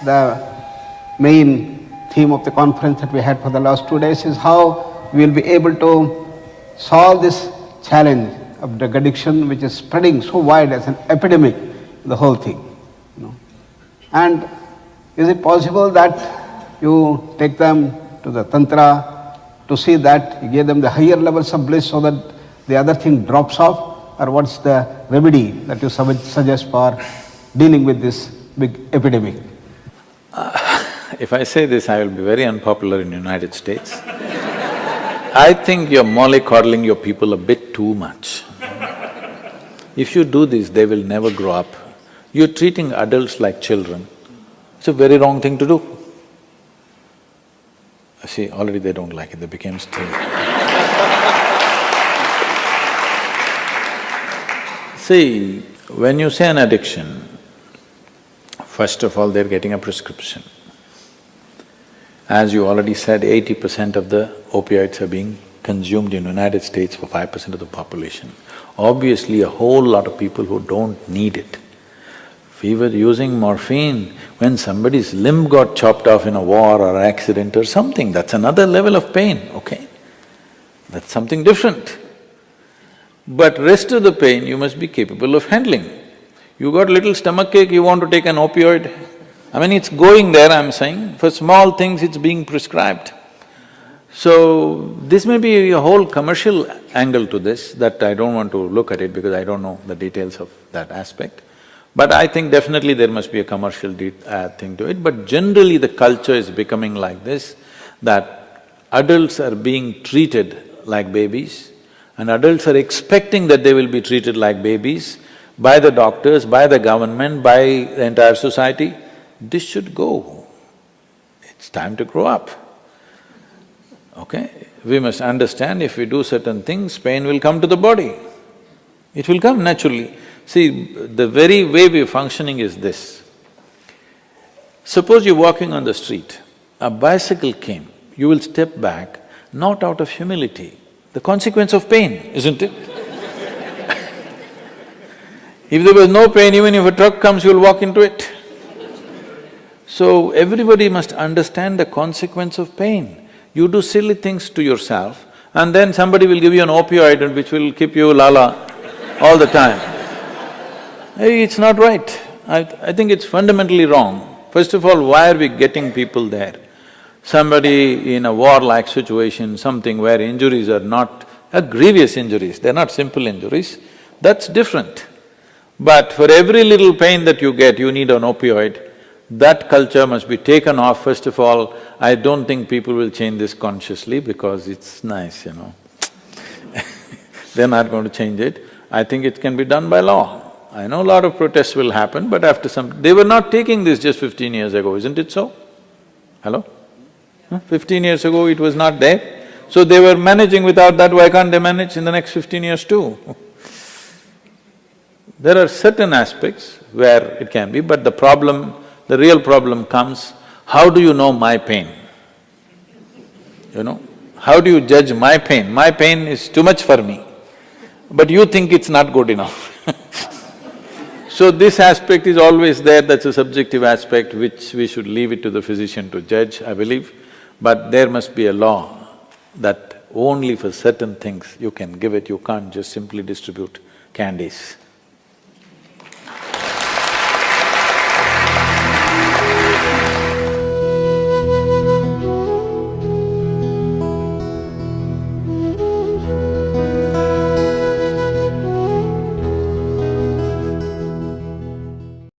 the main theme of the conference that we had for the last 2 days is how we will be able to solve this challenge of drug addiction, which is spreading so wide as an epidemic, the whole thing. And is it possible that you take them to the Tantra to see that you give them the higher levels of bliss so that the other thing drops off? Or what's the remedy that you suggest for dealing with this big epidemic? If I say this, I will be very unpopular in the United States. I think you're mollycoddling your people a bit too much. If you do this, they will never grow up. You're treating adults like children. It's a very wrong thing to do. See, already they don't like it, they became still. See, when you say an addiction, first of all, they're getting a prescription. As you already said, 80% of the opioids are being consumed in the United States for 5% of the population. Obviously, a whole lot of people who don't need it. We were using morphine when somebody's limb got chopped off in a war or accident or something, that's another level of pain, okay? That's something different. But rest of the pain you must be capable of handling. You got little stomachache, you want to take an opioid, I mean, it's going there, I'm saying, for small things it's being prescribed. So, this may be a whole commercial angle to this that I don't want to look at it because I don't know the details of that aspect. But I think definitely there must be a commercial thing to it, but generally the culture is becoming like this, that adults are being treated like babies and adults are expecting that they will be treated like babies by the doctors, by the government, by the entire society. This should go. It's time to grow up, okay? We must understand if we do certain things, pain will come to the body. It will come naturally. See, the very way we're functioning is this. Suppose you're walking on the street, a bicycle came, you will step back, not out of humility, the consequence of pain, isn't it? If there was no pain, even if a truck comes, you'll walk into it. So, everybody must understand the consequence of pain. You do silly things to yourself and then somebody will give you an opioid which will keep you lala all the time. Hey, it's not right. I think it's fundamentally wrong. First of all, why are we getting people there? Somebody in a war-like situation, something where injuries are not grievous injuries, they're not simple injuries, that's different. But for every little pain that you get, you need an opioid. That culture must be taken off. First of all, I don't think people will change this consciously because it's nice, you know. They're not going to change it. I think it can be done by law. I know a lot of protests will happen, but after some… They were not taking this just 15 years ago, isn't it so? Hello? 15 years ago it was not there. So they were managing without that, why can't they manage in the next 15 years too? There are certain aspects where it can be, but the real problem comes, how do you know my pain? You know, how do you judge my pain? My pain is too much for me, but you think it's not good enough. So this aspect is always there, that's a subjective aspect which we should leave it to the physician to judge, I believe. But there must be a law that only for certain things you can give it, you can't just simply distribute candies.